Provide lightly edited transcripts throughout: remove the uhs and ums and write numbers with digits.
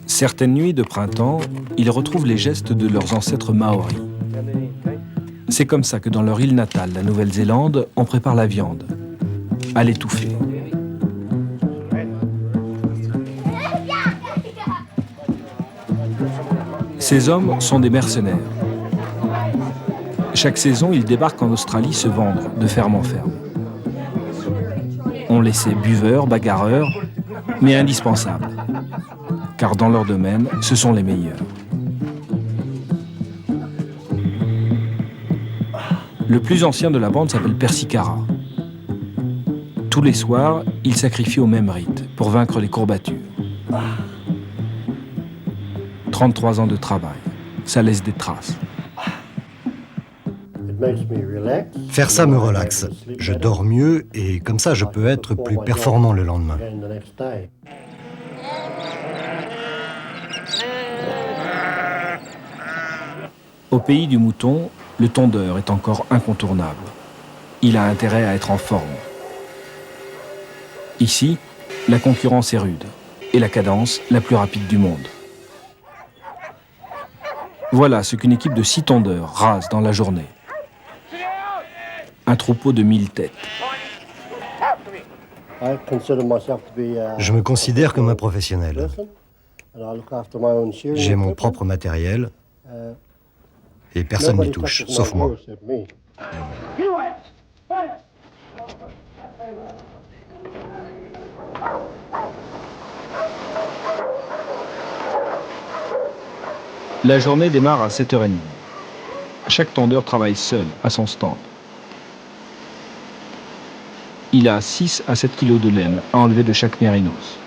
Certaines nuits de printemps, ils retrouvent les gestes de leurs ancêtres maoris. C'est comme ça que dans leur île natale, la Nouvelle-Zélande, on prépare la viande, à l'étouffer. Ces hommes sont des mercenaires. Chaque saison, ils débarquent en Australie se vendre de ferme en ferme. On les sait buveurs, bagarreurs, mais indispensables. Car dans leur domaine, ce sont les meilleurs. Le plus ancien de la bande s'appelle Persicara. Tous les soirs, il sacrifie au même rite pour vaincre les courbatures. 33 ans de travail, ça laisse des traces. Faire ça me relaxe. Je dors mieux et comme ça je peux être plus performant le lendemain. Au pays du mouton, le tondeur est encore incontournable. Il a intérêt à être en forme. Ici, la concurrence est rude et la cadence la plus rapide du monde. Voilà ce qu'une équipe de 6 tondeurs rase dans la journée. Un troupeau de 1000 têtes. Je me considère comme un professionnel. J'ai mon propre matériel et personne n'y touche, sauf moi. La journée démarre à 7h30. Chaque tondeur travaille seul, à son stand. Il a 6 à 7 kilos de laine à enlever de chaque mérinos.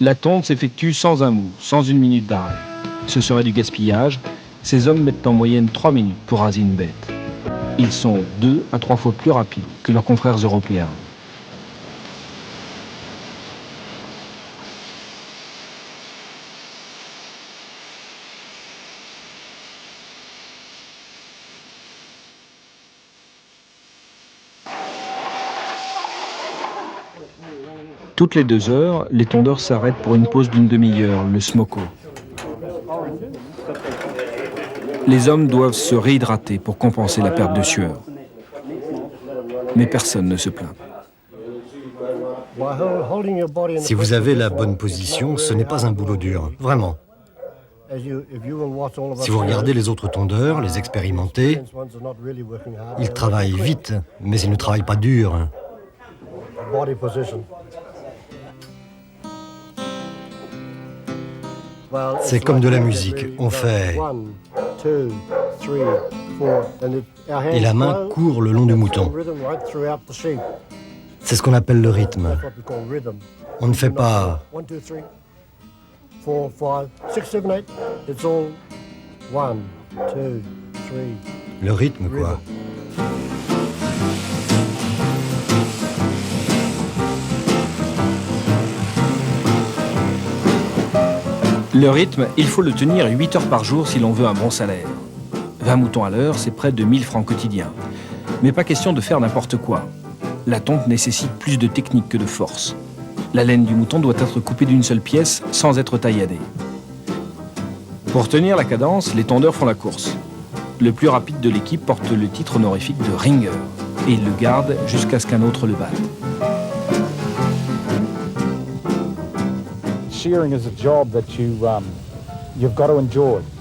La tonte s'effectue sans un mot, sans une minute d'arrêt. Ce serait du gaspillage. Ces hommes mettent en moyenne 3 minutes pour raser une bête. Ils sont 2 à 3 fois plus rapides que leurs confrères européens. Toutes les 2 heures, les tondeurs s'arrêtent pour une pause d'une demi-heure, le smoko. Les hommes doivent se réhydrater pour compenser la perte de sueur. Mais personne ne se plaint. Si vous avez la bonne position, ce n'est pas un boulot dur, vraiment. Si vous regardez les autres tondeurs, les expérimentés, ils travaillent vite, mais ils ne travaillent pas dur. C'est comme de la musique, on fait... Et la main court le long du mouton. C'est ce qu'on appelle le rythme. On ne fait pas... Le rythme, quoi. Le rythme, il faut le tenir 8 heures par jour si l'on veut un bon salaire. 20 moutons à l'heure, c'est près de 1000 francs quotidiens. Mais pas question de faire n'importe quoi. La tonte nécessite plus de technique que de force. La laine du mouton doit être coupée d'une seule pièce sans être tailladée. Pour tenir la cadence, les tondeurs font la course. Le plus rapide de l'équipe porte le titre honorifique de ringer et il le garde jusqu'à ce qu'un autre le batte.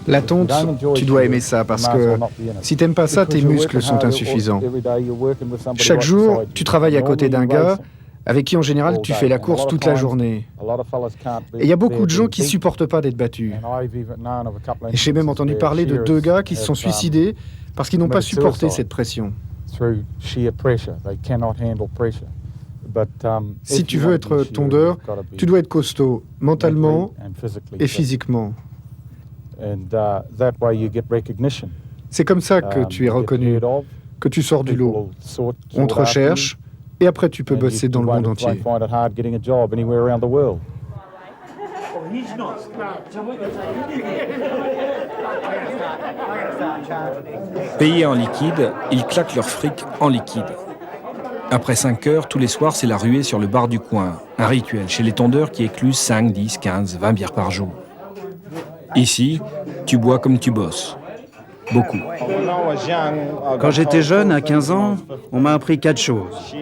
La tonte, tu dois aimer ça parce que si t'aimes pas ça, tes muscles sont insuffisants. Chaque jour, tu travailles à côté d'un gars avec qui en général tu fais la course toute la journée. Et il y a beaucoup de gens qui supportent pas d'être battus. Et j'ai même entendu parler de 2 gars qui se sont suicidés parce qu'ils n'ont pas supporté cette pression. Si tu veux être tondeur, tu dois être costaud, mentalement et physiquement. C'est comme ça que tu es reconnu. que tu sors du lot. On te recherche, et après tu peux bosser dans le monde entier. Payés en liquide, ils claquent leur fric en liquide. Après 5 heures, tous les soirs, c'est la ruée sur le bar du coin. Un rituel chez les tondeurs qui éclusent 5, 10, 15, 20 bières par jour. Ici, tu bois comme tu bosses. Beaucoup. Quand j'étais jeune, à 15 ans, on m'a appris 4 choses.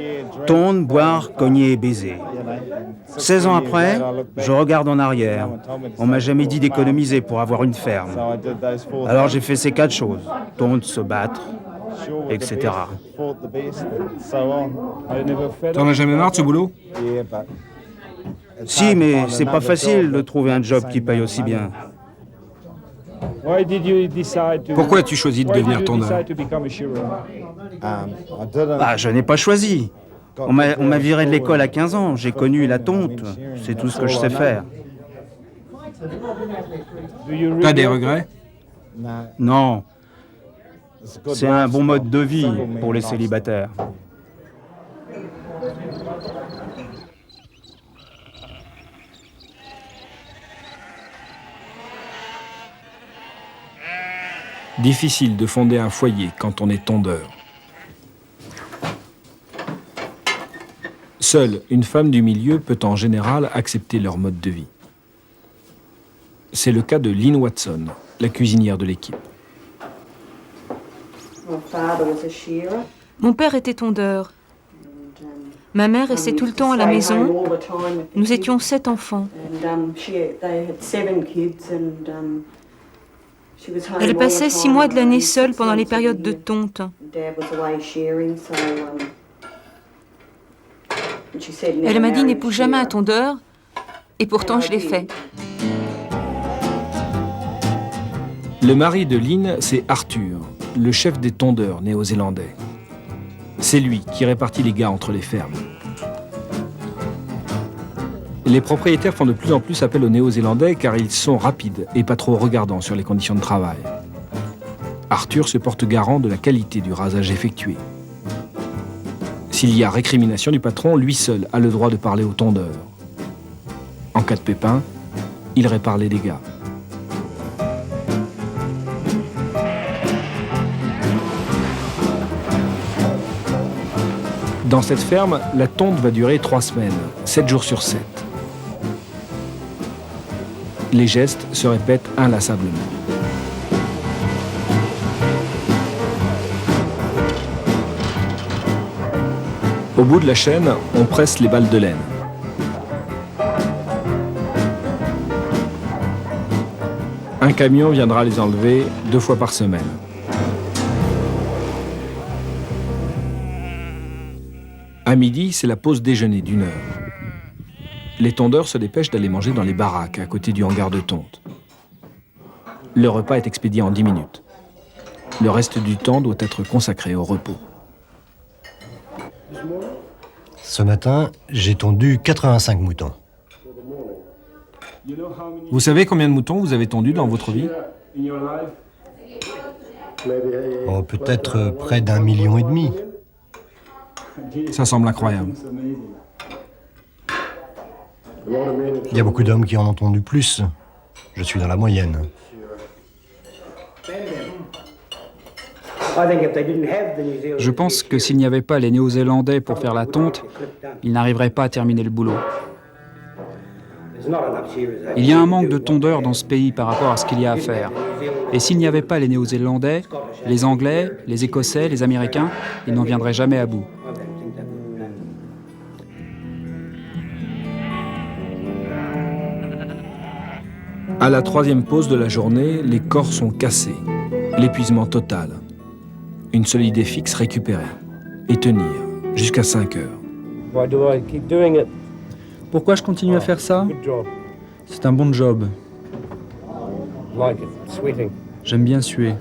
Tondre, boire, cogner et baiser. 16 ans après, je regarde en arrière. On m'a jamais dit d'économiser pour avoir une ferme. Alors j'ai fait ces 4 choses. Tondre, se battre, etc. T'en as jamais marre de ce boulot? Si, mais c'est pas facile de trouver un job qui paye aussi bien. Pourquoi as-tu choisi de devenir tondeur? Ah, je n'ai pas choisi. On m'a viré de l'école à 15 ans. J'ai connu la tonte. C'est tout ce que je sais faire. T'as des regrets? Non. C'est un bon mode de vie pour les célibataires. Difficile de fonder un foyer quand on est tondeur. Seule une femme du milieu peut en général accepter leur mode de vie. C'est le cas de Lynn Watson, la cuisinière de l'équipe. Mon père était tondeur. Ma mère restait tout le temps à la maison. Nous étions 7 enfants. Elle passait 6 mois de l'année seule pendant les périodes de tonte. Elle m'a dit « n'épouse jamais un tondeur » et pourtant je l'ai fait. Le mari de Lynn, c'est Arthur, le chef des tondeurs néo-zélandais. C'est lui qui répartit les gars entre les fermes. Les propriétaires font de plus en plus appel aux Néo-Zélandais car ils sont rapides et pas trop regardants sur les conditions de travail. Arthur se porte garant de la qualité du rasage effectué. S'il y a récrimination du patron, lui seul a le droit de parler au tondeur. En cas de pépin, il répare les dégâts. Dans cette ferme, la tonte va durer 3 semaines, 7 jours sur 7. Les gestes se répètent inlassablement. Au bout de la chaîne, on presse les balles de laine. Un camion viendra les enlever 2 fois par semaine. À midi, c'est la pause déjeuner d'1 heure. Les tondeurs se dépêchent d'aller manger dans les baraques à côté du hangar de tonte. Le repas est expédié en 10 minutes. Le reste du temps doit être consacré au repos. Ce matin, j'ai tondu 85 moutons. Vous savez combien de moutons vous avez tondus dans votre vie? Oh, peut-être près d'1,5 million. Ça semble incroyable. Il y a beaucoup d'hommes qui en ont tondu plus. Je suis dans la moyenne. Je pense que s'il n'y avait pas les Néo-Zélandais pour faire la tonte, ils n'arriveraient pas à terminer le boulot. Il y a un manque de tondeurs dans ce pays par rapport à ce qu'il y a à faire. Et s'il n'y avait pas les Néo-Zélandais, les Anglais, les Écossais, les Américains, ils n'en viendraient jamais à bout. À la 3e pause de la journée, les corps sont cassés. L'épuisement total. Une seule idée fixe récupérée. Et tenir jusqu'à 5 heures. Pourquoi je continue à faire ça? C'est un bon job. J'aime bien suer.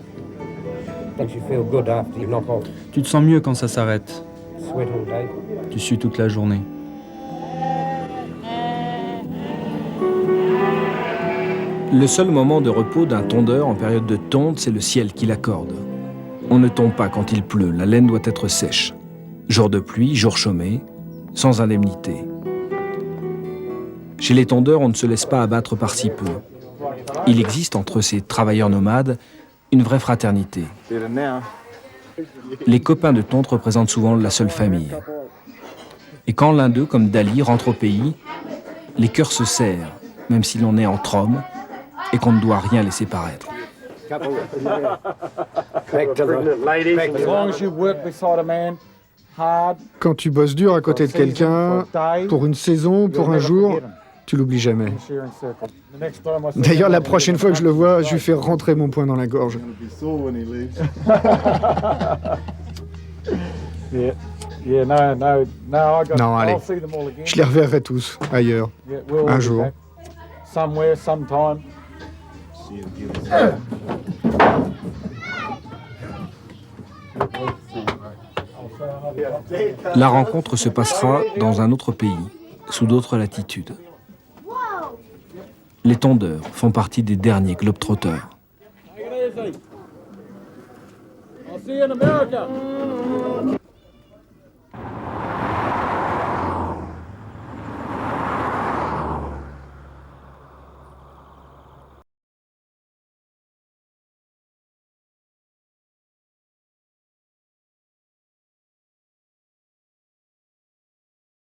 Tu te sens mieux quand ça s'arrête. Tu sues toute la journée. Le seul moment de repos d'un tondeur en période de tonte, c'est le ciel qui l'accorde. On ne tombe pas quand il pleut, la laine doit être sèche. Jour de pluie, jour chômé, sans indemnité. Chez les tondeurs, on ne se laisse pas abattre par si peu. Il existe entre ces travailleurs nomades une vraie fraternité. Les copains de tonte représentent souvent la seule famille. Et quand l'un d'eux, comme Dali, rentre au pays, les cœurs se serrent, même si l'on est entre hommes et qu'on ne doit rien laisser paraître. Quand tu bosses dur à côté de quelqu'un, pour une saison, pour un jour, tu l'oublies jamais. D'ailleurs, la prochaine fois que je le vois, je lui fais rentrer mon poing dans la gorge. Non, allez, je les reverrai tous, ailleurs, un jour. La rencontre se passera dans un autre pays, sous d'autres latitudes. Les tondeurs font partie des derniers globetrotters. I'll see you in America.